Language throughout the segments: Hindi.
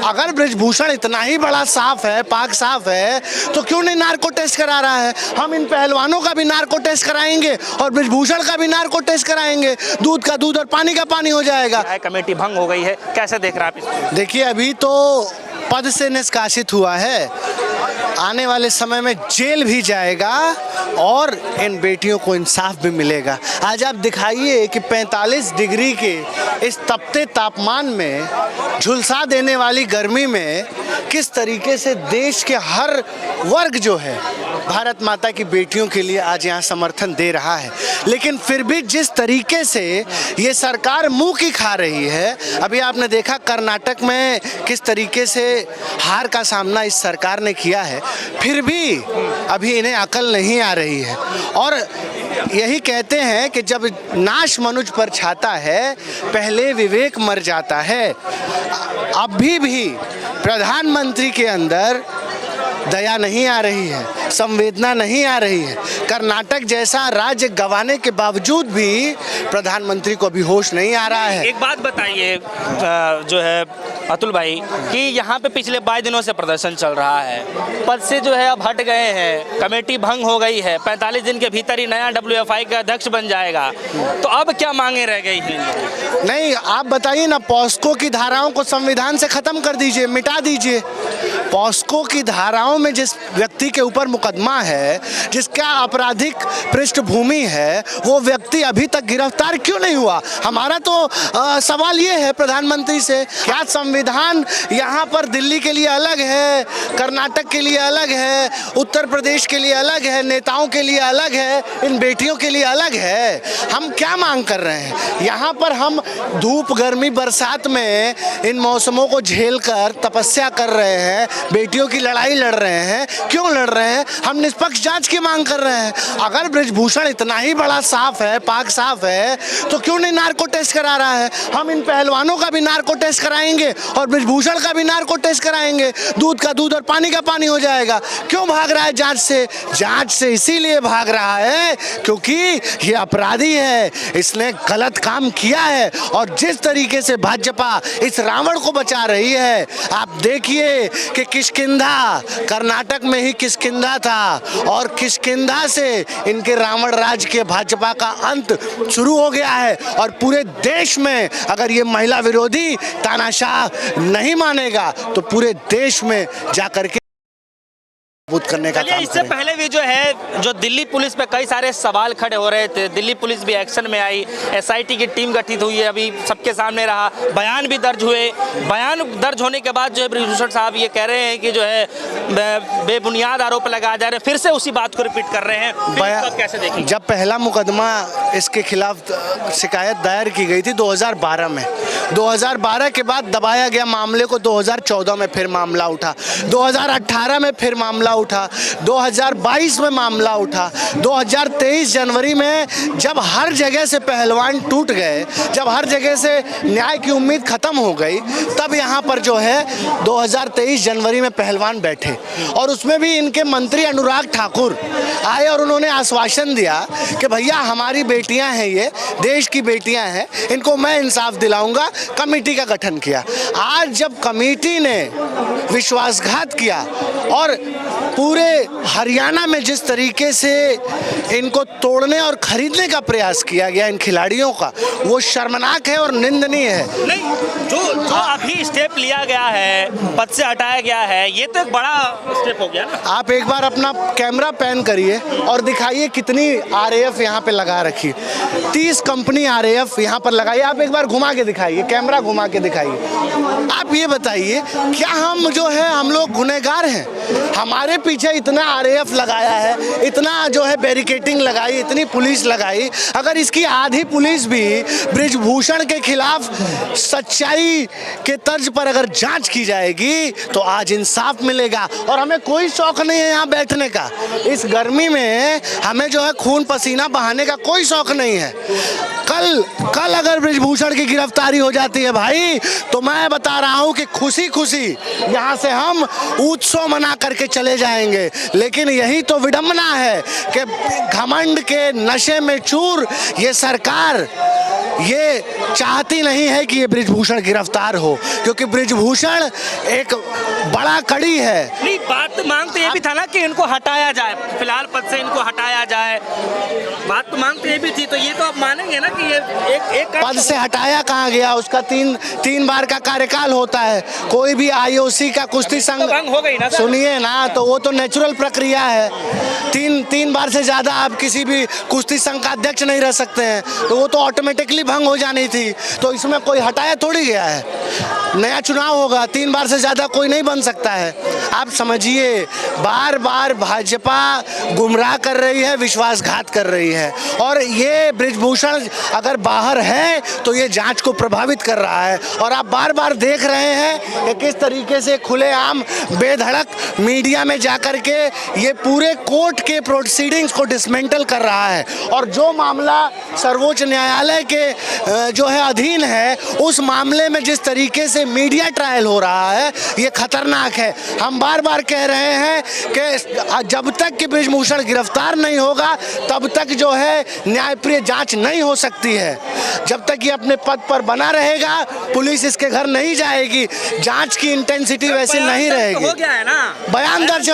अगर ब्रिजभूषण इतना ही बड़ा साफ है, पाक साफ है, तो क्यों नहीं नार्को टेस्ट करा रहा है? हम इन पहलवानों का भी नार्को टेस्ट कराएंगे और ब्रिजभूषण का भी नार्को टेस्ट कराएंगे। दूध का दूध और पानी का पानी हो जाएगा। कमेटी भंग हो गई है, कैसे देख रहे हैं आप इसको? देखिए, अभी तो पद से निष्कासित हुआ है, आने वाले समय में जेल भी जाएगा और इन बेटियों को इंसाफ भी मिलेगा। आज आप दिखाइए कि 45 डिग्री के इस तपते तापमान में, झुलसा देने वाली गर्मी में किस तरीके से देश के हर वर्ग जो है भारत माता की बेटियों के लिए आज यहाँ समर्थन दे रहा है। लेकिन फिर भी जिस तरीके से ये सरकार मुंह की खा रही है, अभी आपने देखा कर्नाटक में किस तरीके से हार का सामना इस सरकार ने किया है, फिर भी अभी इन्हें अकल नहीं आ रही है। और यही कहते हैं कि जब नाश मनुज पर छाता है, पहले विवेक मर जाता है। अभी भी प्रधानमंत्री के अंदर दया नहीं आ रही है, संवेदना नहीं आ रही है। कर्नाटक जैसा राज्य गंवाने के बावजूद भी प्रधानमंत्री को अभी होश नहीं आ रहा है। एक बात बताइए जो है अतुल भाई, कि यहाँ पे पिछले 22 दिनों से प्रदर्शन चल रहा है, पद से जो है अब हट गए हैं, कमेटी भंग हो गई है, 45 दिन के भीतर ही नया WFI का अध्यक्ष बन जाएगा, तो अब क्या मांगे रह गई हैं? नहीं, आप बताइए ना, पॉस्को की धाराओं को संविधान से खत्म कर दीजिए, मिटा दीजिए। पॉस्को की धाराओं में जिस व्यक्ति के ऊपर मुकदमा है, जिसका आपराधिक पृष्ठभूमि है, वो व्यक्ति अभी तक गिरफ्तार क्यों नहीं हुआ? हमारा तो सवाल ये है प्रधानमंत्री से, क्या संविधान यहाँ पर दिल्ली के लिए अलग है, कर्नाटक के लिए अलग है, उत्तर प्रदेश के लिए अलग है, नेताओं के लिए अलग है, इन बेटियों के लिए अलग है? हम क्या मांग कर रहे हैं? यहाँ पर हम धूप, गर्मी, बरसात में इन मौसमों को झेल कर तपस्या कर रहे हैं, बेटियों की लड़ाई लड़ रहे हैं। क्यों लड़ रहे हैं? हम निष्पक्ष जांच की मांग कर रहे हैं। अगर ब्रिजभूषण इतना ही बड़ा साफ है, पाक साफ है, तो क्यों नहीं नार्को टेस्ट करा रहा है? हम इन पहलवानों का भी नार्को टेस्ट कराएंगे और ब्रिजभूषण का भी नार्को टेस्ट कराएंगे। दूध का दूध और पानी का पानी हो जाएगा। क्यों भाग रहा है जांच से? जांच से इसीलिए भाग रहा है क्योंकि ये अपराधी है, इसने गलत काम किया है। और जिस तरीके से भाजपा इस रावण को बचा रही है, आप देखिए कि किष्किंधा, कर्नाटक में ही किष्किंधा था और किष्किंधा से इनके रावण राज के भाजपा का अंत शुरू हो गया है। और पूरे देश में अगर ये महिला विरोधी तानाशाह नहीं मानेगा तो पूरे देश में जाकर के करने का काम इससे पहले भी जो है, जो दिल्ली पुलिस पे कई सारे सवाल खड़े हो रहे थे, दिल्ली पुलिस भी एक्शन में आई, SIT की टीम गठित हुई है, अभी सबके सामने रहा, बयान भी दर्ज हुए। बयान दर्ज होने के बाद जो है ब्रिजभूषण साहब ये कह रहे हैं कि जो है बेबुनियाद आरोप लगाए जा रहे हैं, फिर से उसी बात को रिपीट कर रहे हैं। कैसे देखेंगे? जब पहला मुकदमा इसके खिलाफ शिकायत दायर की गई थी 2012 में, 2012 के बाद दबाया गया मामले को, 2014 में फिर मामला उठा, 2018 में फिर मामला उठा, 2022 में मामला उठा, 2023 जनवरी में जब हर जगह से पहलवान टूट गए, जब हर जगह से न्याय की उम्मीद खत्म हो गई, तब यहाँ पर जो है 2023 जनवरी में पहलवान बैठे। और उसमें भी इनके मंत्री अनुराग ठाकुर आए और उन्होंने आश्वासन दिया कि भैया हमारी बेटियां हैं, ये देश की बेटियां हैं, इनको मैं इंसाफ दिलाऊंगा। कमेटी का गठन किया। आज जब कमेटी ने विश्वासघात किया और पूरे हरियाणा में जिस तरीके से इनको तोड़ने और खरीदने का प्रयास किया गया इन खिलाड़ियों का, वो शर्मनाक है और निंदनीय है। नहीं, जो अभी स्टेप लिया गया है, पद से हटाया गया है, ये तो एक बड़ा स्टेप हो गया ना। आप एक बार अपना कैमरा पैन करिए और दिखाइए कितनी RAF यहाँ पे लगा रखी, 30 कंपनी RAF यहाँ पर लगाई। आप एक बार घुमा के दिखाइए, कैमरा घुमा के दिखाइए। आप ये बताइए, क्या हम जो है हम लोग गुनहगार हैं? हमारे पीछे इतना RAF लगाया है, इतना जो है बैरिकेटिंग लगाई, इतनी पुलिस लगाई। अगर इसकी आधी पुलिस भी ब्रिजभूषण के खिलाफ सच्चाई के तर्ज पर अगर जांच की जाएगी तो आज इंसाफ मिलेगा। और हमें कोई शौक नहीं है यहाँ बैठने का, इस गर्मी में हमें जो है खून पसीना बहाने का कोई शौक नहीं है। कल अगर ब्रिजभूषण की गिरफ्तारी हो जाती है भाई, तो मैं बता रहा हूँ कि खुशी खुशी यहाँ से हम उत्सव मना करके चले जाएंगे। जाएंगे। लेकिन यही तो विडंबना है कि घमंड के नशे में चूर ये सरकार ये चाहती नहीं है कि ये बृजभूषण गिरफ्तार हो, क्योंकि बृजभूषण एक बड़ा कड़ी है। नहीं, बात मांग तो ये भी था ना कि इनको हटाया जाए, फिलहाल पद से इनको हटाया जाए, बात तो मांग तो ये भी थी। तो ये तो आप मानेंगे ना कि ये एक पद से हटाया कहाँ गया? उसका तीन बार का कार्यकाल होता है। कोई भी आईओसी का कुश्ती संघ भंग हो गई ना, सुनिए ना, तो वो तो नेचुरल प्रक्रिया है। तीन बार से ज्यादा आप किसी भी कुश्ती संघ का अध्यक्ष नहीं रह सकते हैं, तो वो तो ऑटोमेटिकली भंग हो जानी थी। तो इसमें कोई हटाया थोड़ी गया है, नया चुनाव होगा, 3 बार से ज्यादा कोई नहीं बन सकता है। आप समझिए, बार बार भाजपा गुमराह कर रही है, विश्वासघात कर रही है। और ये बृजभूषण अगर बाहर है तो ये जांच को प्रभावित कर रहा है। और आप बार बार देख रहे हैं कि किस तरीके से खुलेआम बेधड़क मीडिया में जाकर के ये पूरे कोर्ट के प्रोसीडिंग्स को डिसमेंटल कर रहा है। और जो मामला सर्वोच्च न्यायालय के जो है अधीन है, उस मामले में जिस तरीके से मीडिया ट्रायल हो रहा है, ये खतरनाक है। हम बार बार कह रहे हैं कि जब तक कि बृजभूषण गिरफ्तार नहीं होगा तब तक जो है न्यायप्रिय जांच नहीं हो सकती है। जब तक ये अपने पद पर बना रहेगा, पुलिस इसके घर नहीं जाएगी, जांच की इंटेंसिटी वैसी नहीं रहेगी। हो गया है ना, बयान दर्ज,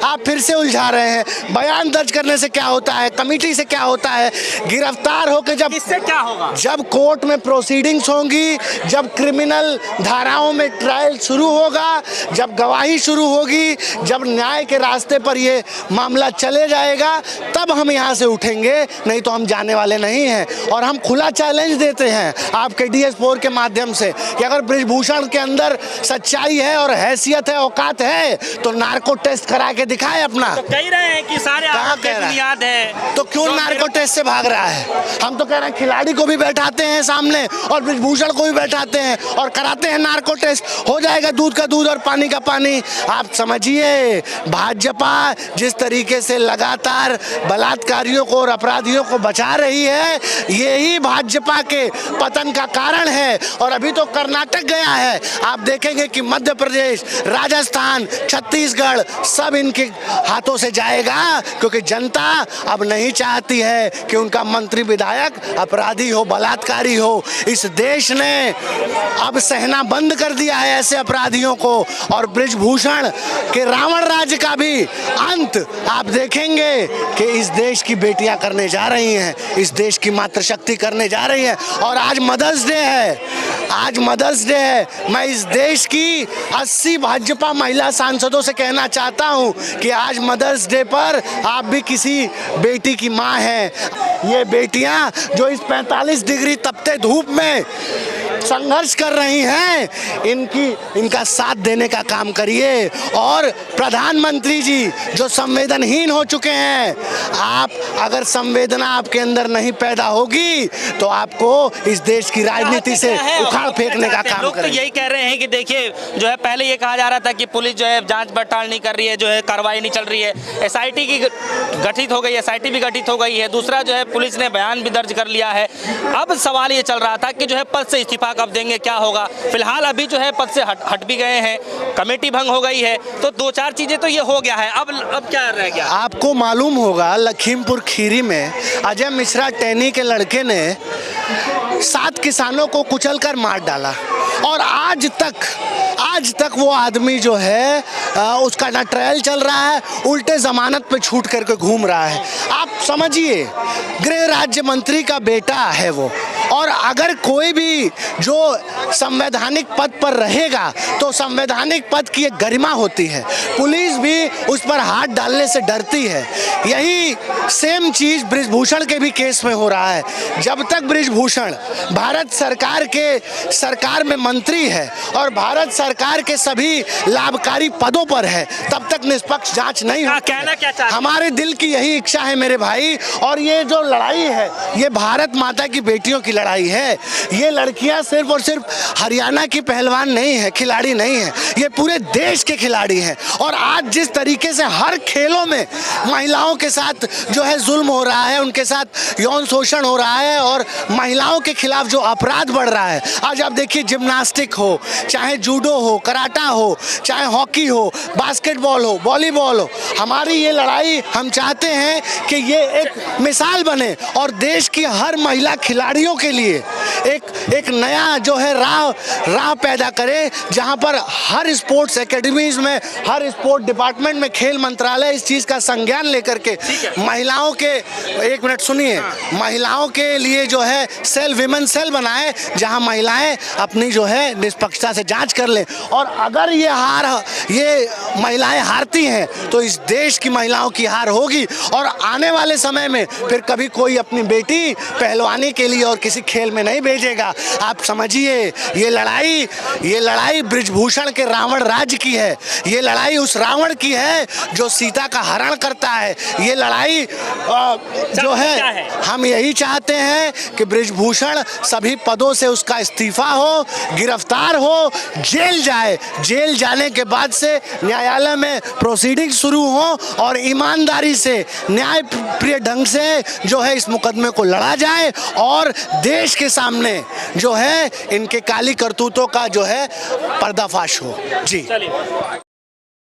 आप फिर से उलझा रहे हैं। बयान दर्ज करने से क्या होता है? कमेटी से क्या होता है? गिरफ्तार होकर जब इससे क्या होगा? जब कोर्ट में प्रोसीडिंग्स होंगी, जब क्रिमिनल धाराओं में ट्रायल शुरू होगा, जब गवाही शुरू होगी, जब न्याय के रास्ते पर ये मामला चले जाएगा, तब हम यहाँ से उठेंगे, नहीं तो हम जाने वाले नहीं हैं। और हम खुला चैलेंज देते हैं आपके DS4 के माध्यम से कि अगर बृजभूषण के अंदर सच्चाई है और हैसियत है, औकात है, तो नार्को टेस्ट करा के दिखाए अपना। तो कह रहे हैं कि सारे आरोप पे बुनियाद है, तो क्यों नार्को टेस्ट से भाग रहा है? हम तो कह रहे हैं खिलाड़ी को भी बैठाते हैं सामने और बृजभूषण को भी बैठाते हैं और कराते हैं नार्को टेस्ट, हो जाएगा दूध का दूध और पानी का पानी। आप समझिए, भाजपा जिस तरीके से लगातार बलात्कारियों को और अपराधियों को बचा रही है, यही भाजपा के पतन का कारण है। और अभी तो कर्नाटक गया है, आप देखेंगे कि मध्य प्रदेश, राजस्थान, छत्तीसगढ़ सब इनके हाथों से जाएगा, क्योंकि जनता अब नहीं चाहती है कि उनका मंत्री विधायक अपराधी हो, बलात्कारी हो। इस देश ने अब सहना बंद कर दिया है ऐसे अपराधियों को। और बृजभूषण के रावण राज्य का भी अंत आप देखेंगे कि इस देश की बेटियां करने जा रही हैं, इस देश की मातृशक्ति करने जा रही है। और आज मदर्स डे है, आज मदर्स डे है। मैं इस देश की 80 भाजपा महिला सांसदों से कहना चाहता हूं कि आज मदर्स डे पर आप भी किसी बेटी की मां हैं। ये बेटियां जो इस 45 डिग्री तपते धूप में संघर्ष कर रही हैं, इनका साथ देने का काम करिए। और प्रधानमंत्री जी जो संवेदनहीन हो चुके हैं, आप अगर संवेदना आपके अंदर नहीं पैदा होगी तो आपको इस देश की राजनीति से उखाड़ फेंकने का काम करें। लोग तो यही कह रहे हैं कि देखिए, जो है पहले ये कहा जा रहा था कि पुलिस जो है जांच पड़ताल नहीं कर रही है, जो है कार्रवाई नहीं चल रही है, SIT की गठित हो गई, SIT भी गठित हो गई है। दूसरा जो है पुलिस ने बयान भी दर्ज कर लिया है। अब सवाल ये चल रहा था कि जो है पद से इस्तीफा कब देंगे, क्या होगा। फिलहाल अभी जो है पद से हट भी गए हैं, कमेटी भंग हो गई है, तो 2-4 चीजें तो ये हो गया है। अब क्या रह गया? आपको मालूम होगा लखीमपुर खीरी में अजय मिश्रा टैनी के लड़के ने 7 किसानों को कुचलकर मार डाला और आज तक वो आदमी जो है उसका ना ट्रायल चल रहा है, उल्टे जमानत पे छूट करके घूम रहा है। आप समझिए, गृह राज्य मंत्री का बेटा है वो। और अगर कोई भी जो संवैधानिक पद पर रहेगा तो संवैधानिक पद की एक गरिमा होती है, पुलिस भी उस पर हाथ डालने से डरती है। यही सेम चीज बृजभूषण के भी केस में हो रहा है। जब तक बृजभूषण भारत सरकार में मंत्री है और भारत सरकार के सभी लाभकारी पदों पर है, तब तक निष्पक्ष जांच नहीं होती। कहना क्या चाहते हैं? हमारे दिल की यही इच्छा है मेरे भाई। और ये जो लड़ाई है, ये भारत माता की बेटियों की लड़ाई है। ये लड़कियां सिर्फ और सिर्फ हरियाणा की पहलवान नहीं है, खिलाड़ी नहीं है, ये पूरे देश के खिलाड़ी हैं। और आज जिस तरीके से हर खेलों में महिलाओं के साथ जो है जुल्म हो रहा है, उनके साथ यौन शोषण हो रहा है और महिलाओं के खिलाफ जो अपराध बढ़ रहा है, आज आप देखिए जिम्नास्टिक हो, चाहे जूडो हो, कराटा हो, चाहे हॉकी हो, बास्केटबॉल हो, वॉलीबॉल हो, हमारी ये लड़ाई हम चाहते हैं कि ये एक मिसाल बने और देश की हर महिला खिलाड़ियों के लिए एक नया जो है राह पैदा करे, जहां पर हर स्पोर्ट्स एकेडमीज में, हर स्पोर्ट डिपार्टमेंट में खेल मंत्रालय इस चीज़ का संज्ञान लेकर के महिलाओं के, एक मिनट सुनिए, महिलाओं के लिए जो है विमेन सेल बनाए, जहां महिलाएं अपनी जो है निष्पक्षता से जांच कर लें। और अगर ये महिलाएं हारती हैं तो इस देश की महिलाओं की हार होगी और आने वाले समय में फिर कभी कोई अपनी बेटी पहलवानी के लिए और किसी खेल में नहीं भेजेगा। आप समझिए, ये लड़ाई बृजभूषण के रावण राज्य की है। ये लड़ाई उस रावण की है जो सीता का हरण करता है। ये लड़ाई जो है, हम यही चाहते हैं कि बृजभूषण सभी पदों से उसका इस्तीफा हो, गिरफ्तार हो, जेल जाए, जेल जाने के बाद से न्यायालय में प्रोसीडिंग शुरू हो और ईमानदारी से, न्याय प्रिय ढंग से जो है इस मुकदमे को लड़ा जाए और देश के सामने जो है इनके काली करतूतों का जो है पर्दाफाश हो। जी।